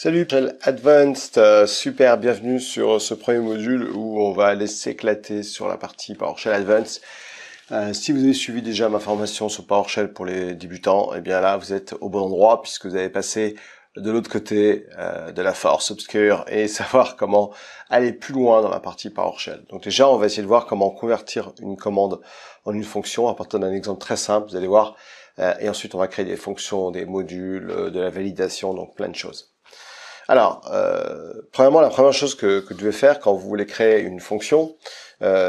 Salut, PowerShell Advanced, super, bienvenue sur ce premier module où on va aller s'éclater sur la partie PowerShell Advanced. Si vous avez suivi déjà ma formation sur PowerShell pour les débutants, eh bien là vous êtes au bon endroit puisque vous avez passé de l'autre côté de la force obscure et savoir comment aller plus loin dans la partie PowerShell. Donc déjà on va essayer de voir comment convertir une commande en une fonction à partir d'un exemple très simple, vous allez voir, et ensuite on va créer des fonctions, des modules, de la validation, donc plein de choses. Alors, premièrement, la première chose que vous devez faire quand vous voulez créer une fonction,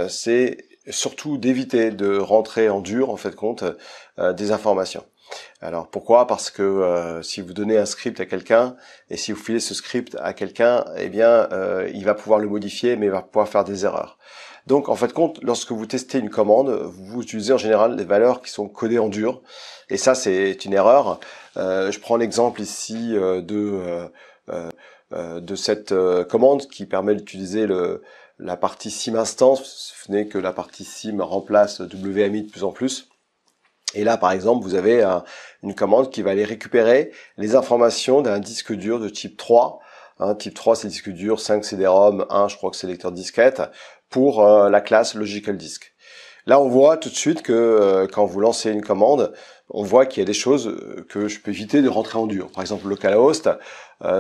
c'est surtout d'éviter de rentrer en dur, en fait, compte, des informations. Alors, pourquoi? Parce que si vous donnez un script à quelqu'un, et si vous filez ce script à quelqu'un, eh bien, il va pouvoir le modifier, mais il va pouvoir faire des erreurs. Donc, en fait, compte, lorsque vous testez une commande, vous utilisez en général des valeurs qui sont codées en dur, et ça, c'est une erreur. Je prends l'exemple ici de cette commande qui permet d'utiliser la partie sim instance. Vous vous souvenez que la partie sim remplace WMI de plus en plus. Et là, par exemple, vous avez une commande qui va aller récupérer les informations d'un disque dur de type 3. Type 3, c'est disque dur, 5 CD-ROM, 1, je crois que c'est lecteur disquette, pour la classe Logical Disk. Là, on voit tout de suite que quand vous lancez une commande, on voit qu'il y a des choses que je peux éviter de rentrer en dur. Par exemple, localhost,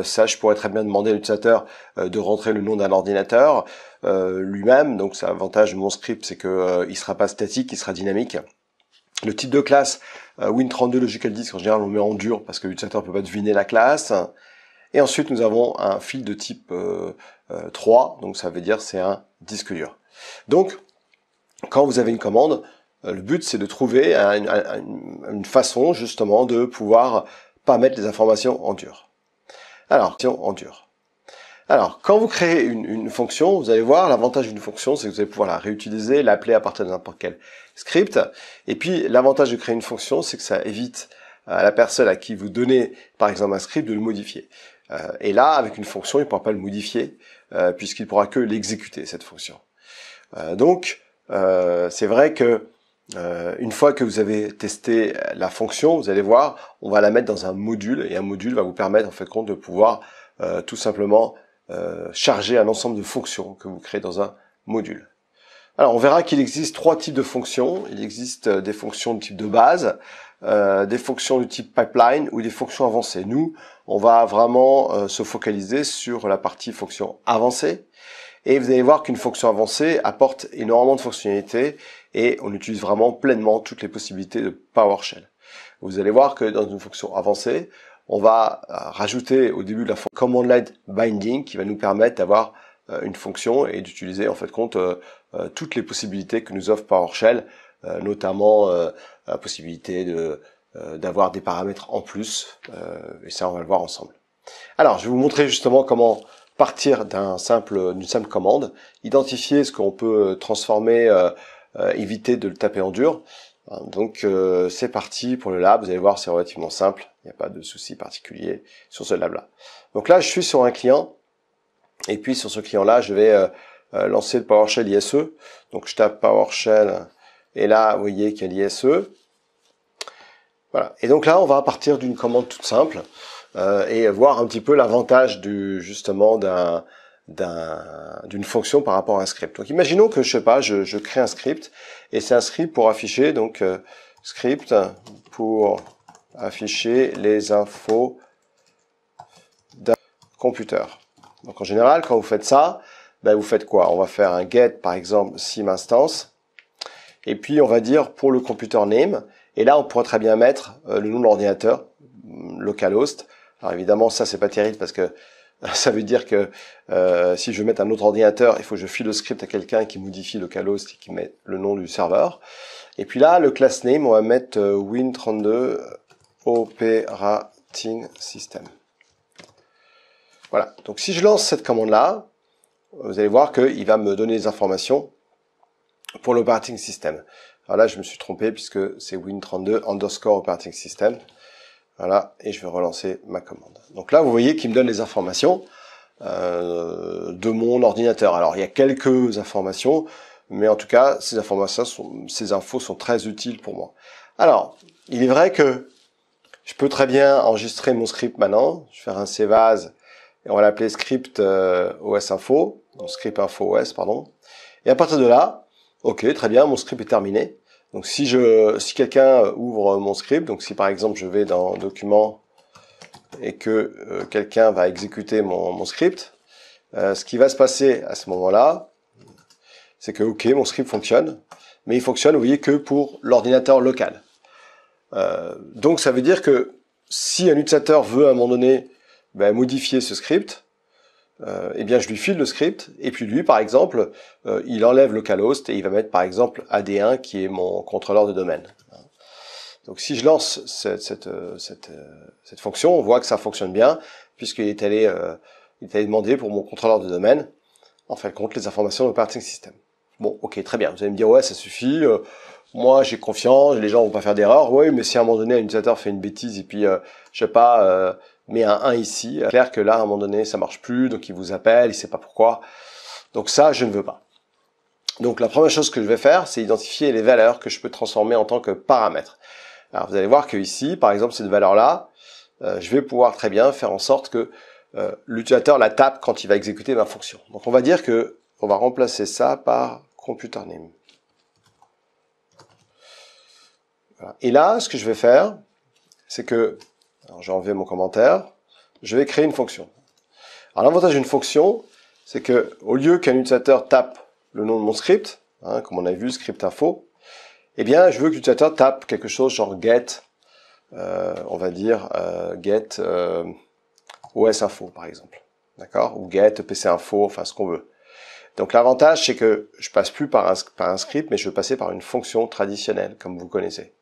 ça, je pourrais très bien demander à l'utilisateur de rentrer le nom d'un ordinateur lui-même. Donc, c'est l'avantage de mon script, c'est que il sera pas statique, il sera dynamique. Le type de classe, Win32 Logical Disk, en général, on le met en dur parce que l'utilisateur ne peut pas deviner la classe. Et ensuite, nous avons un fil de type 3, donc ça veut dire c'est un disque dur. Donc, quand vous avez une commande, le but c'est de trouver une façon justement de pouvoir pas mettre les informations en dur. Alors, quand vous créez une fonction, vous allez voir, l'avantage d'une fonction, c'est que vous allez pouvoir la réutiliser, l'appeler à partir de n'importe quel script. Et puis, l'avantage de créer une fonction, c'est que ça évite à la personne à qui vous donnez, par exemple, un script, de le modifier. Et là, avec une fonction, il ne pourra pas le modifier, puisqu'il ne pourra que l'exécuter, cette fonction. Donc, c'est vrai que une fois que vous avez testé la fonction, vous allez voir, on va la mettre dans un module, et un module va vous permettre, en fait, de pouvoir tout simplement charger un ensemble de fonctions que vous créez dans un module. Alors, on verra qu'il existe trois types de fonctions. Il existe des fonctions de type de base, des fonctions du type pipeline ou des fonctions avancées. Nous, on va vraiment se focaliser sur la partie fonction avancée. Et vous allez voir qu'une fonction avancée apporte énormément de fonctionnalités et on utilise vraiment pleinement toutes les possibilités de PowerShell. Vous allez voir que dans une fonction avancée, on va rajouter au début de la fonction command line binding qui va nous permettre d'avoir une fonction et d'utiliser en fait toutes les possibilités que nous offre PowerShell, notamment la possibilité d'avoir des paramètres en plus, et ça on va le voir ensemble. Alors je vais vous montrer justement comment partir d'une simple commande, identifier ce qu'on peut transformer, éviter de le taper en dur. Donc c'est parti pour le lab, vous allez voir c'est relativement simple, il n'y a pas de souci particulier sur ce lab là. Donc là je suis sur un client, et puis sur ce client là je vais lancer le PowerShell ISE, donc je tape PowerShell, et là vous voyez qu'il y a l'ISE. Voilà, et donc là on va partir d'une commande toute simple, et voir un petit peu l'avantage justement d'une fonction par rapport à un script. Donc imaginons que je sais pas, je crée un script et c'est un script pour afficher script pour afficher les infos d'un computer. Donc en général quand vous faites ça, vous faites quoi? On va faire un get par exemple sim instance et puis on va dire pour le computer name, et là on pourrait très bien mettre le nom de l'ordinateur, localhost. Alors évidemment ça c'est pas terrible parce que ça veut dire que si je veux mettre un autre ordinateur, il faut que je file le script à quelqu'un qui modifie localhost et qui met le nom du serveur. Et puis là le class name on va mettre Win32 Operating System. Voilà, donc si je lance cette commande là, vous allez voir qu'il va me donner les informations pour l'operating system. Alors là je me suis trompé puisque c'est Win32 underscore operating system. Voilà, et je vais relancer ma commande. Donc là, vous voyez qu'il me donne les informations de mon ordinateur. Alors, il y a quelques informations, mais en tout cas, ces infos sont très utiles pour moi. Alors, il est vrai que je peux très bien enregistrer mon script maintenant. Je vais faire un save as et on va l'appeler script OS info, donc script info OS, pardon. Et à partir de là, ok, très bien, mon script est terminé. Donc si quelqu'un ouvre mon script, donc si par exemple je vais dans document et que quelqu'un va exécuter mon script, ce qui va se passer à ce moment-là, c'est que ok, mon script fonctionne, mais il fonctionne, vous voyez, que pour l'ordinateur local. Donc ça veut dire que si un utilisateur veut à un moment donné modifier ce script, eh bien je lui file le script, et puis lui par exemple, il enlève localhost et il va mettre par exemple AD1 qui est mon contrôleur de domaine. Donc si je lance cette fonction, on voit que ça fonctionne bien, puisqu'il est allé demander pour mon contrôleur de domaine, en fin de compte, les informations de l'operating system. Bon, ok, très bien. Vous allez me dire, ouais, ça suffit. Moi, j'ai confiance. Les gens vont pas faire d'erreur. Oui, mais si à un moment donné, un utilisateur fait une bêtise et puis, je sais pas, met un 1 ici, c'est clair que là, à un moment donné, ça marche plus. Donc, il vous appelle, il sait pas pourquoi. Donc ça, je ne veux pas. Donc, la première chose que je vais faire, c'est identifier les valeurs que je peux transformer en tant que paramètres. Alors, vous allez voir que ici, par exemple, cette valeur-là, je vais pouvoir très bien faire en sorte que l'utilisateur la tape quand il va exécuter ma fonction. Donc, on va dire que on va remplacer ça par computer name. Voilà. Et là, ce que je vais faire, c'est que, alors j'ai enlevé mon commentaire, je vais créer une fonction. Alors l'avantage d'une fonction, c'est que au lieu qu'un utilisateur tape le nom de mon script, comme on a vu, script info, eh bien, je veux que l'utilisateur tape quelque chose genre get, on va dire get OS info par exemple, d'accord, ou get PC info, enfin ce qu'on veut. Donc l'avantage, c'est que je passe plus par un script, mais je vais passer par une fonction traditionnelle, comme vous connaissez.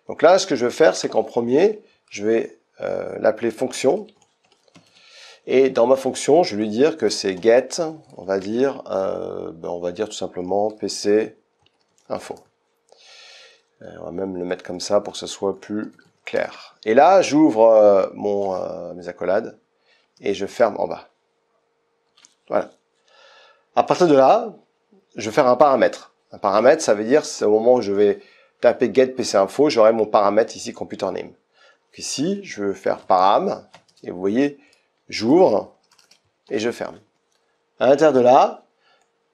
Donc là, ce que je vais faire, c'est qu'en premier, je vais l'appeler fonction. Et dans ma fonction, je vais lui dire que c'est get, on va dire tout simplement PC info. On va même le mettre comme ça pour que ce soit plus clair. Et là, j'ouvre mes accolades et je ferme en bas. Voilà. À partir de là, je vais faire un paramètre. Un paramètre, ça veut dire, c'est au moment où je vais taper get PC info, j'aurai mon paramètre ici, computer name. Donc ici, je vais faire param, et vous voyez, j'ouvre, et je ferme. À l'intérieur de là,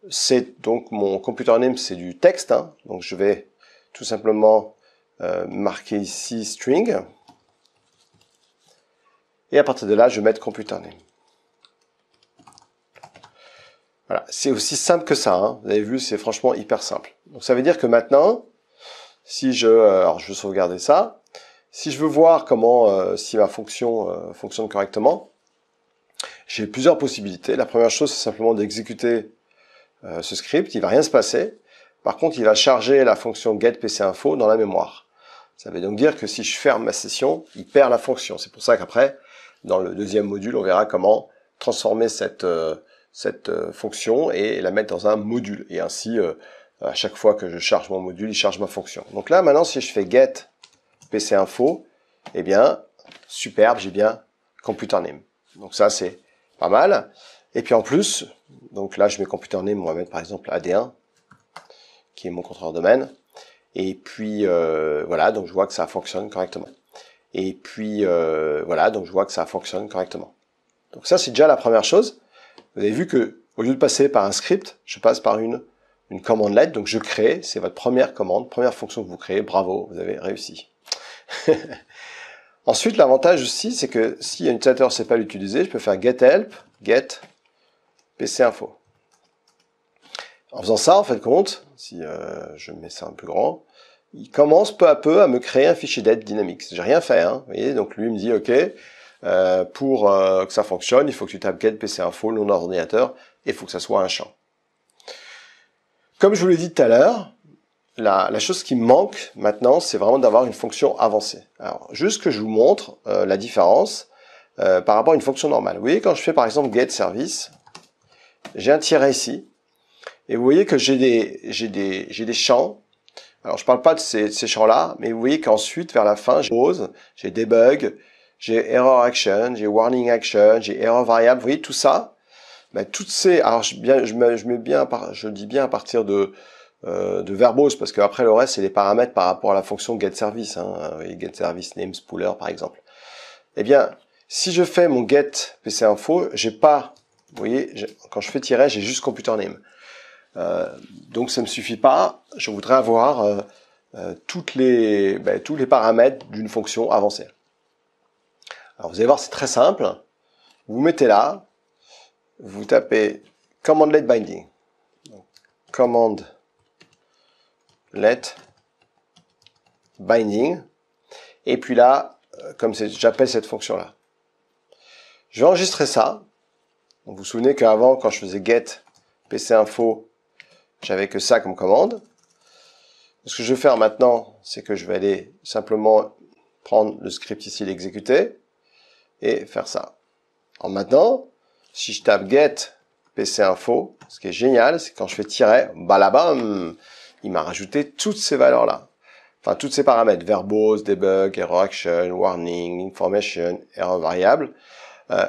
c'est donc mon computer name, c'est du texte, donc je vais tout simplement marquer ici string, et à partir de là, je vais mettre computer name. Voilà, c'est aussi simple que ça, vous avez vu, c'est franchement hyper simple. Donc ça veut dire que maintenant, si alors je veux sauvegarder ça, si je veux voir comment, si ma fonction fonctionne correctement, j'ai plusieurs possibilités. La première chose, c'est simplement d'exécuter ce script, il va rien se passer. Par contre, il va charger la fonction getPCInfo dans la mémoire. Ça veut donc dire que si je ferme ma session, il perd la fonction. C'est pour ça qu'après, dans le deuxième module, on verra comment transformer cette fonction et la mettre dans un module. Et ainsi, à chaque fois que je charge mon module, il charge ma fonction. Donc là, maintenant, si je fais get PCInfo, eh bien, superbe, j'ai bien computer name. Donc ça, c'est pas mal. Et puis en plus, donc là, je mets computer name, on va mettre par exemple AD1, qui est mon contrôleur domaine. Et puis, voilà, donc je vois que ça fonctionne correctement. Et puis, voilà, donc je vois que ça fonctionne correctement. Donc ça, c'est déjà la première chose. Vous avez vu que, au lieu de passer par un script, je passe par une commande LED. Donc je crée, c'est votre première commande, première fonction que vous créez. Bravo, vous avez réussi. Ensuite, l'avantage aussi, c'est que si un utilisateur ne sait pas l'utiliser, je peux faire getHelp, get PCInfo. En faisant ça, en fait, compte, si je mets ça un peu grand, il commence peu à peu à me créer un fichier d'aide Dynamics. J'ai rien fait, Vous voyez, donc lui il me dit, ok, pour que ça fonctionne, il faut que tu tapes get PCInfo, le nom d'ordinateur, et il faut que ça soit un champ. Comme je vous l'ai dit tout à l'heure, la chose qui me manque maintenant, c'est vraiment d'avoir une fonction avancée. Alors, juste que je vous montre la différence par rapport à une fonction normale. Vous voyez, quand je fais par exemple get service, j'ai un tiret ici, et vous voyez que j'ai des champs. Alors, je parle pas de ces champs-là, mais vous voyez qu'ensuite, vers la fin, j'ai pause, j'ai debug, j'ai error action, j'ai warning action, j'ai error variable. Vous voyez tout ça, toutes ces, alors je dis bien à partir de verbose, parce qu'après le reste, c'est les paramètres par rapport à la fonction getService, get service name spooler par exemple. Eh bien, Si je fais mon get PC info, j'ai pas, vous voyez, quand je fais tiret, j'ai juste computer name. Donc ça me suffit pas. Je voudrais avoir tous les paramètres d'une fonction avancée. Alors vous allez voir, c'est très simple. Vous mettez là, vous tapez command let binding. Donc, command let binding. Et puis là, comme j'appelle cette fonction là. Je vais enregistrer ça. Donc, vous vous souvenez qu'avant, quand je faisais get PC info, j'avais que ça comme commande. Ce que je vais faire maintenant, c'est que je vais aller simplement prendre le script ici, l'exécuter, et faire ça. Alors maintenant, si je tape get PC info, ce qui est génial, c'est quand je fais tiret, balabam, il m'a rajouté toutes ces valeurs-là. Enfin, tous ces paramètres, verbose, debug, error action, warning, information, error variable.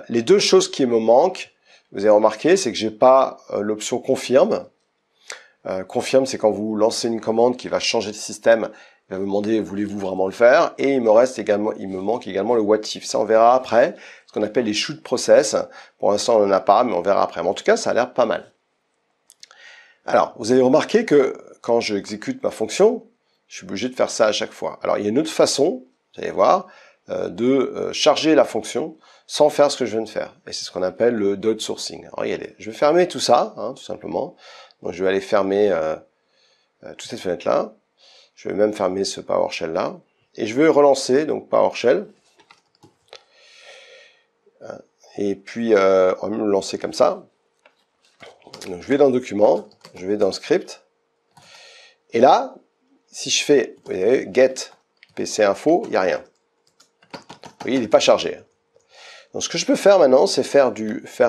Les deux choses qui me manquent, vous avez remarqué, c'est que j'ai pas l'option confirme. Confirme, c'est quand vous lancez une commande qui va changer le système, il va me demander voulez-vous vraiment le faire, et il me manque également le what if. Ça on verra après, ce qu'on appelle les shoot process. Pour l'instant on n'en a pas, mais on verra après. Mais en tout cas, ça a l'air pas mal. Alors, vous avez remarqué que quand je exécute ma fonction, je suis obligé de faire ça à chaque fois. Alors il y a une autre façon, vous allez voir, de charger la fonction sans faire ce que je viens de faire. Et c'est ce qu'on appelle le dot sourcing. Alors regardez, je vais fermer tout ça, tout simplement. Donc je vais aller fermer toute cette fenêtre-là. Je vais même fermer ce PowerShell-là. Et je vais relancer donc PowerShell. Et puis on va me le lancer comme ça. Donc je vais dans le document, je vais dans le script. Et là, si je fais vous voyez, get PC info, il n'y a rien. Vous voyez, il n'est pas chargé. Donc ce que je peux faire maintenant, c'est faire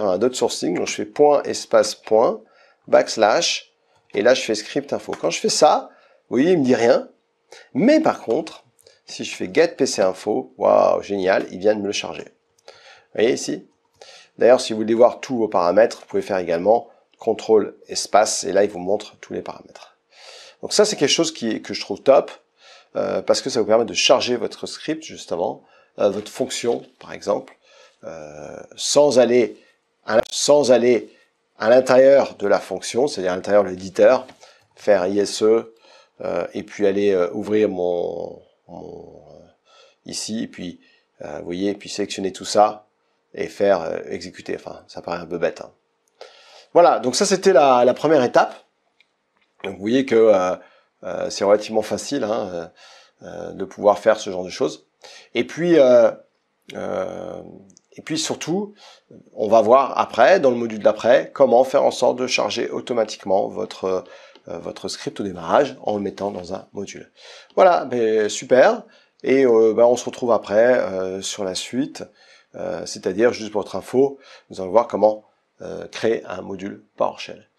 un dot sourcing. Donc je fais point espace point backslash et là je fais script info. Quand je fais ça, vous voyez, il me dit rien. Mais par contre, si je fais get PC info, waouh, génial, il vient de me le charger. Vous voyez ici. D'ailleurs, si vous voulez voir tous vos paramètres, vous pouvez faire également contrôle espace et là il vous montre tous les paramètres. Donc ça c'est quelque chose que je trouve top parce que ça vous permet de charger votre script justement, votre fonction par exemple, sans aller à l'intérieur de la fonction, c'est-à-dire à l'intérieur de l'éditeur, faire ISE et puis aller ouvrir ici, et puis vous voyez, et puis sélectionner tout ça et faire exécuter. Enfin, ça paraît un peu bête. Voilà, donc ça c'était la première étape. Donc vous voyez que c'est relativement facile de pouvoir faire ce genre de choses. Et puis surtout, on va voir après, dans le module d'après, comment faire en sorte de charger automatiquement votre script au démarrage en le mettant dans un module. Voilà, super. Et on se retrouve après sur la suite, c'est-à-dire, juste pour votre info, nous allons voir comment créer un module PowerShell.